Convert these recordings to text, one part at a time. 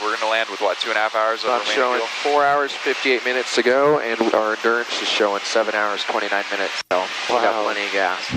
we're going to land with what, 2.5 hours of I'm remaining showing fuel? 4 hours, 58 minutes to go, and our endurance is showing 7 hours, 29 minutes. So we got plenty of gas.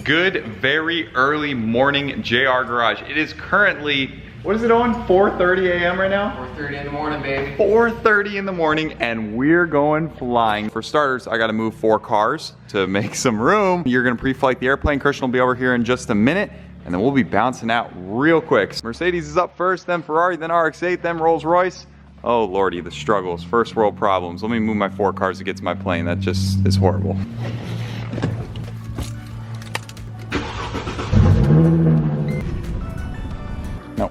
Good, very early morning JR Garage. It is currently, what is it on? 4:30 a.m. right now? 4:30 in the morning, baby. 4:30 in the morning, and we're going flying. For starters, I gotta move 4 cars to make some room. You're gonna pre-flight the airplane. Christian will be over here in just a minute, and then we'll be bouncing out real quick. Mercedes is up first, then Ferrari, then RX-8, then Rolls-Royce. Oh lordy, the struggles, first world problems. Let me move my 4 cars to get to my plane. That just is horrible. No.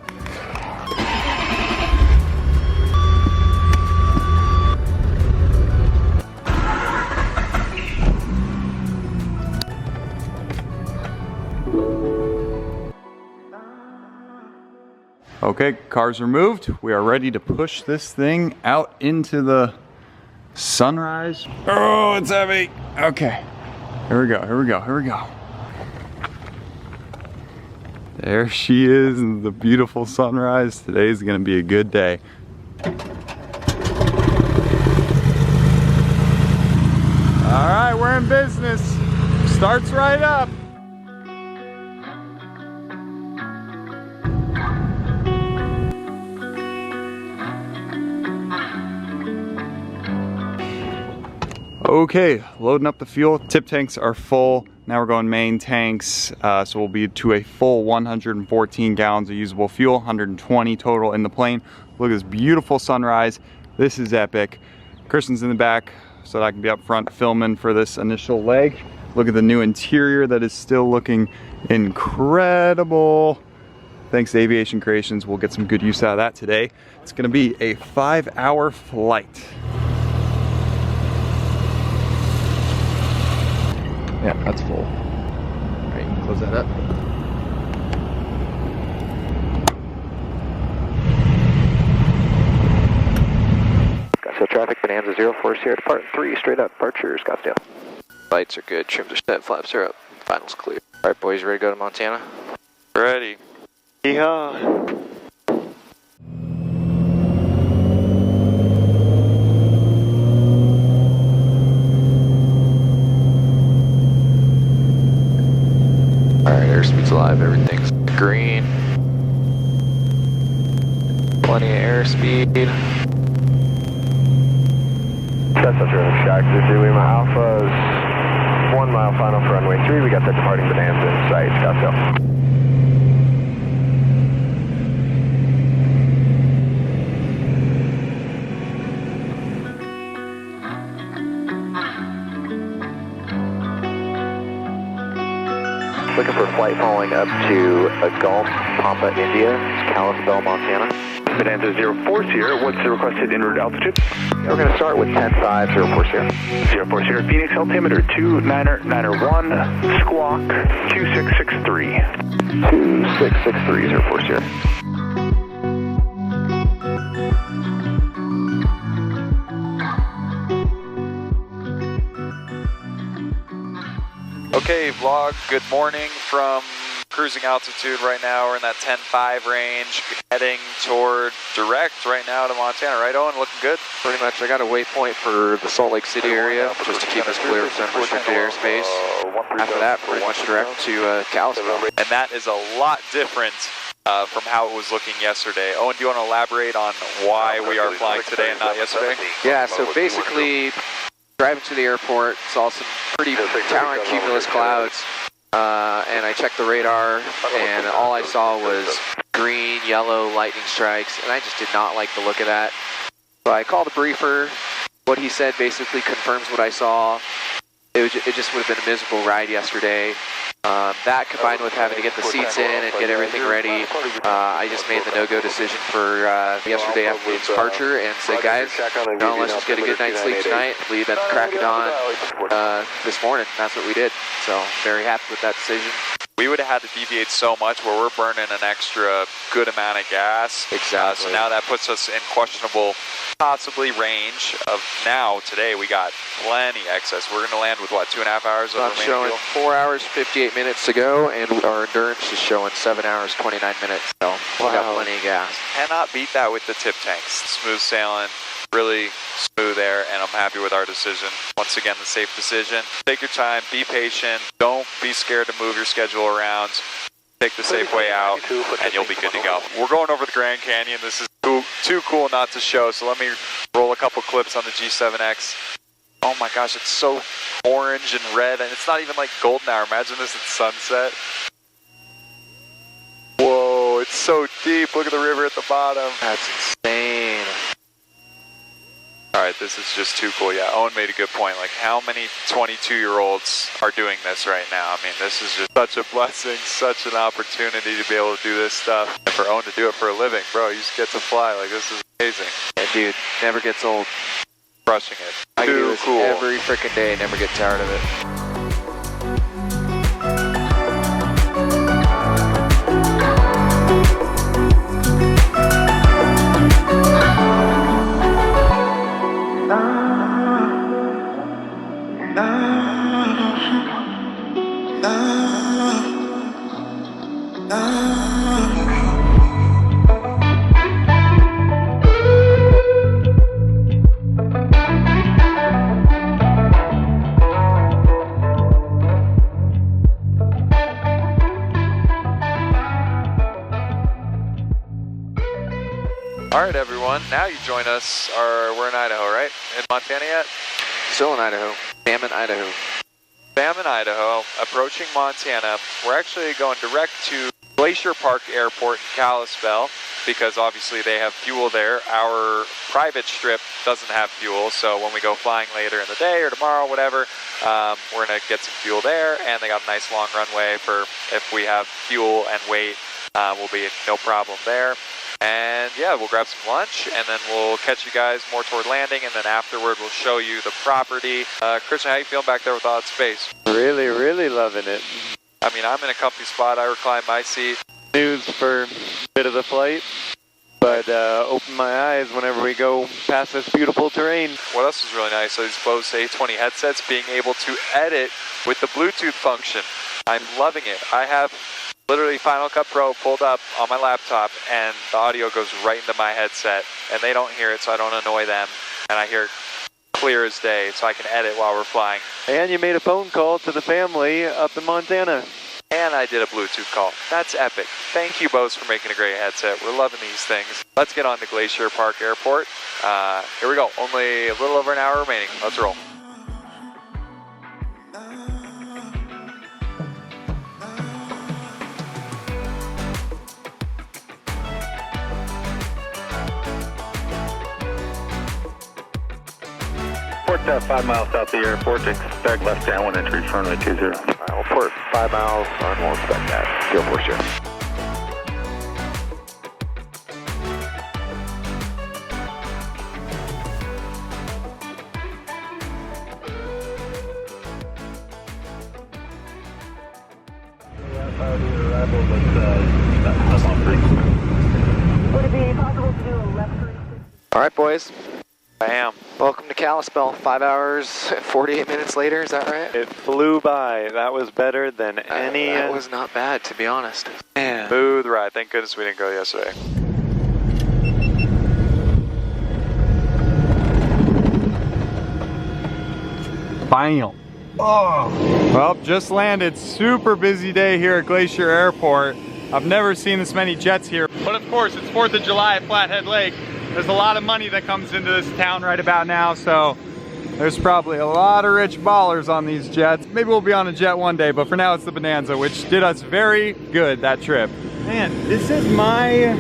Okay, cars are moved. We are ready to push this thing out into the sunrise. Oh, it's heavy. Okay, here we go, here we go, here we go. There she is in the beautiful sunrise. Today's gonna be a good day. All right, we're in business. Starts right up. Okay, loading up the fuel. Tip tanks are full. Now we're going main tanks, so we'll be to a full 114 gallons of usable fuel, 120 total in the plane. Look at this beautiful sunrise. This is epic. Kristen's in the back so that I can be up front filming for this initial leg. Look at the new interior that is still looking incredible. Thanks to Aviation Creations, we'll get some good use out of that today. It's gonna be a 5-hour flight. Yeah, that's full. All right, you can close that up. Scottsdale traffic, Bonanza 04 Sierra, depart 3, straight up, departure, Scottsdale. Lights are good, trims are set, flaps are up, finals clear. All right, boys, you ready to go to Montana? Ready. Yeehaw. Alright, airspeed's alive, everything's green. Plenty of airspeed. That's a trailing shock, 3 Lima Alpha's 1 mile final for runway 3. We got that departing Bonanza in sight, Scottsdale. Looking for a flight following up to a Gulf, Pampa, India, Kalispell, Montana. Bonanza 04 Sierra, what's the requested en route altitude? We're going to start with 10.5, 04 Sierra. 04 Sierra, Phoenix, altimeter 2991, squawk 2663. 2663, 04 Sierra. Okay, vlog, good morning from cruising altitude right now. We're in that 10.5 range, heading toward direct right now to Montana, right Owen? Looking good? Pretty much, I got a waypoint for the Salt Lake City area, just to keep us clear from unrestricted airspace. After that, pretty much direct to Kalispell. And that is a lot different from how it was looking yesterday. Owen, do you want to elaborate on why we are flying today and not yesterday? Yeah, so basically, driving to the airport, saw some pretty towering cumulus clouds, and I checked the radar, and all I saw was green, yellow lightning strikes, and I just did not like the look of that. So I called the briefer. What he said basically confirms what I saw. It just would have been a miserable ride yesterday. That combined with having to get the seats in and get everything ready, I just made the no-go decision for yesterday after the departure and said, guys, no, let's just get a good night's sleep tonight, leave at the crack of dawn this morning. That's what we did. So very happy with that decision. We we would have had to deviate so much where we're burning an extra good amount of gas. Exactly. So now that puts us in questionable, possibly range of now, today we got plenty excess. We're going to land with what, 2.5 hours of I'm showing fuel? 4 hours, 58 minutes to go, and our endurance is showing 7 hours, 29 minutes. So we got plenty of gas. Cannot beat that with the tip tanks. Smooth sailing, really smooth there, and I'm happy with our decision. Once again, the safe decision. Take your time, be patient, don't be scared to move your schedule around. Take the safe way out, and you'll be good to go. We're going over the Grand Canyon. This is too cool not to show, so let me roll a couple clips on the G7X. Oh my gosh, it's so orange and red, and it's not even like golden hour. Imagine this at sunset. Whoa, it's so deep. Look at the river at the bottom. That's insane. All right, this is just too cool. Yeah, Owen made a good point. Like, how many 22-year-olds are doing this right now? I mean, this is just such a blessing, such an opportunity to be able to do this stuff. And for Owen to do it for a living, bro, you just get to fly. Like, this is amazing. Yeah, dude, never gets old. Crushing it. I can do Too this cool. every freaking day, never get tired of it. All right, everyone. Now you join us. We're in Idaho, right? In Montana yet? Still in Idaho. Salmon, Idaho. Salmon, Idaho. Approaching Montana. We're actually going direct to Glacier Park Airport in Kalispell because obviously they have fuel there. Our private strip doesn't have fuel, so when we go flying later in the day or tomorrow, whatever, we're going to get some fuel there, and they got a nice long runway for if we have fuel and weight, we'll be no problem there. And yeah, we'll grab some lunch, and then we'll catch you guys more toward landing, and then afterward we'll show you the property. Christian, how you feeling back there with all that space? Really, really loving it. I mean, I'm in a comfy spot. I recline my seat. News for a bit of the flight, but open my eyes whenever we go past this beautiful terrain. What else is really nice are these Bose A20 headsets, being able to edit with the Bluetooth function. I'm loving it. I have literally Final Cut Pro pulled up on my laptop, and the audio goes right into my headset, and they don't hear it, so I don't annoy them, and I hear it clear as day, so I can edit while we're flying. And you made a phone call to the family up in Montana. And I did a Bluetooth call. That's epic. Thank you, Bose, for making a great headset. We're loving these things. Let's get on to Glacier Park Airport. Here we go. Only a little over an hour remaining. Let's roll. Port 5 miles south of the airport, expect left downwind entry, runway 20. We'll port 5 miles, and we'll expect that. Go for sure. Would it be possible to do a left turn? All right, boys. Bam. Welcome to Kalispell. 5 hours, 48 minutes later, is that right? It flew by. That was better than any... That was not bad, to be honest. Man. Smooth ride. Thank goodness we didn't go yesterday. Bam. Oh. Well, just landed. Super busy day here at Glacier Airport. I've never seen this many jets here. But of course, it's 4th of July at Flathead Lake. There's a lot of money that comes into this town right about now, so there's probably a lot of rich ballers on these jets. Maybe we'll be on a jet one day, but for now it's the Bonanza, which did us very good that trip. Man, this is my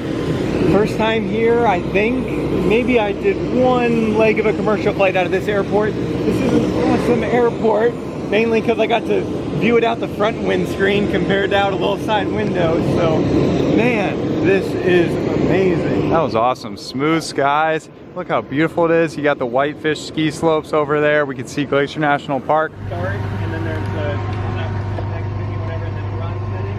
first time here, I think. Maybe I did one leg of a commercial flight out of this airport. This is an awesome airport, mainly because I got to view it out the front windscreen compared to out a little side window. So, man, this is amazing. That was awesome. Smooth skies. Look how beautiful it is. You got the Whitefish ski slopes over there. We can see Glacier National Park. Start, and then there's the next menu, whatever, and then run setting.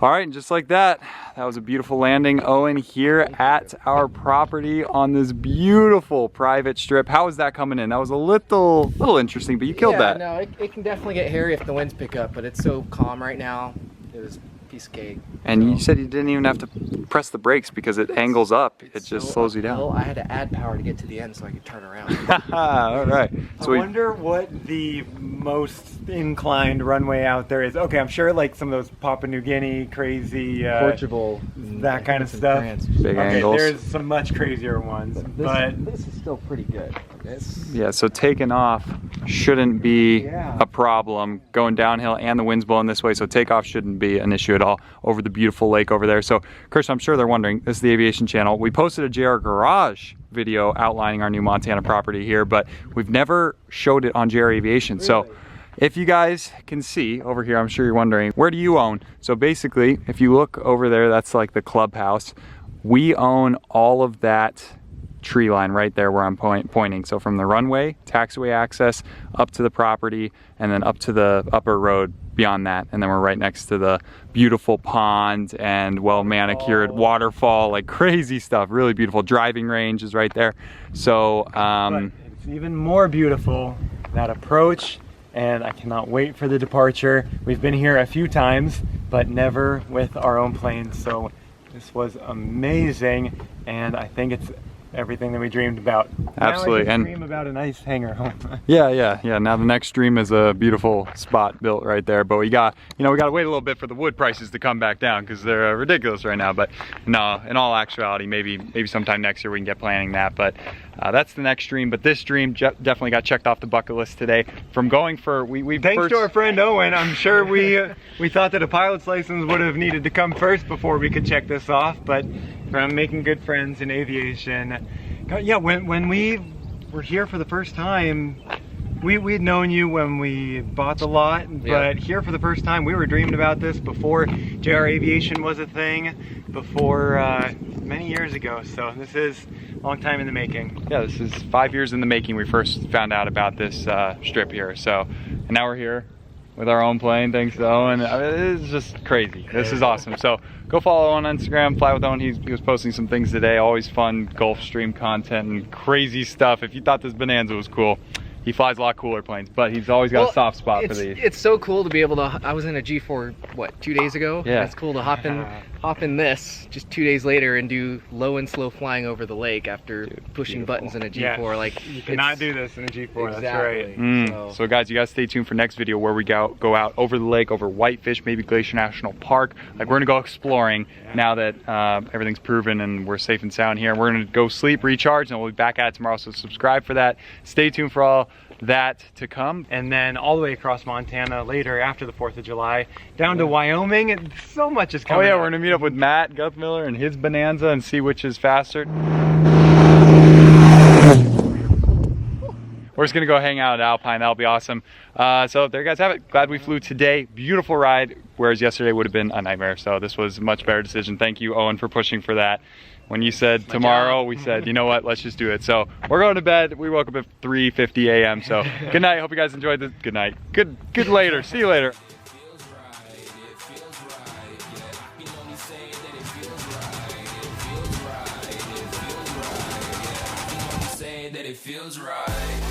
All right, and just like that, that was a beautiful landing, Owen, here at our property on this beautiful private strip. How was that coming in? That was a little interesting, but you killed that. No, it can definitely get hairy if the winds pick up, but it's so calm right now. It was a piece of cake. And you said you didn't even have to press the brakes because it angles up. It just slows you down. Well, I had to add power to get to the end so I could turn around. All right. So I wonder what the most inclined runway out there is. Okay, I'm sure like some of those Papua New Guinea crazy Portugal, that kind of stuff. Big okay, angles. there's some much crazier ones, but this is still pretty good. Yeah, so taking off shouldn't be Yeah. a problem going downhill, and the wind's blowing this way, so takeoff shouldn't be an issue at all over the beautiful lake over there. So Chris, I'm sure they're wondering, this is the Aviation channel. We posted a JR Garage video outlining our new Montana property here, but we've never showed it on JR Aviation. Really? So if you guys can see over here, I'm sure you're wondering, where do you own? So basically, if you look over there, that's like the clubhouse. We own all of that tree line right there where I'm pointing. So from the runway, taxiway access, up to the property, and then up to the upper road beyond that. And then we're right next to the beautiful pond and well manicured waterfall, like crazy stuff. Really beautiful. Driving range is right there. So but it's even more beautiful, that approach, and I cannot wait for the departure. We've been here a few times, but never with our own planes. So this was amazing, and I think it's everything that we dreamed about. Absolutely. Now I And dream about a nice hangar home. yeah. Now the next stream is a beautiful spot built right there, but we got to wait a little bit for the wood prices to come back down because they're ridiculous right now. But no, in all actuality, maybe sometime next year we can get planning that. But that's the next stream. But this stream definitely got checked off the bucket list today. From going for Thanks to our friend Owen, I'm sure we thought that a pilot's license would have needed to come first before we could check this off, but from making good friends in aviation, yeah, when we were here for the first time, we'd known you when we bought the lot, but here for the first time, we were dreaming about this before JR Aviation was a thing, before many years ago. So this is a long time in the making. Yeah, this is 5 years in the making. We first found out about this strip here. So, and now we're here with our own plane, thanks to Owen. It's just crazy. This is awesome. So go follow Owen on Instagram, Fly with Owen. He was posting some things today. Always fun Gulfstream content and crazy stuff. If you thought this Bonanza was cool, he flies a lot cooler planes, but he's always got a soft spot for these. It's so cool to be able to. I was in a G4 what 2 days ago. Yeah. It's cool to hop in this just 2 days later and do low and slow flying over the lake after pushing buttons in a G4. Yeah. Like You cannot do this in a G4. Exactly. That's right. So guys, you guys stay tuned for next video where we go out over the lake, over Whitefish, maybe Glacier National Park. Like we're gonna go exploring now that everything's proven and we're safe and sound here. We're gonna go sleep, recharge, and we'll be back at it tomorrow. So subscribe for that. Stay tuned for all that to come. And then all the way across Montana later after the 4th of July, down to Wyoming, and so much is coming. Oh yeah, up. we're gonna meet up with Matt Guthmiller and his Bonanza and see which is faster. We're just gonna go hang out at Alpine. That'll be awesome. So there you guys have it. Glad we flew today. Beautiful ride, whereas yesterday would have been a nightmare. So this was a much better decision. Thank you, Owen, for pushing for that. When you said tomorrow, we said, you know what, let's just do it. So we're going to bed. We woke up at 3:50 a.m. So good night. Hope you guys enjoyed this. Good night. Good later. See you later. It feels right.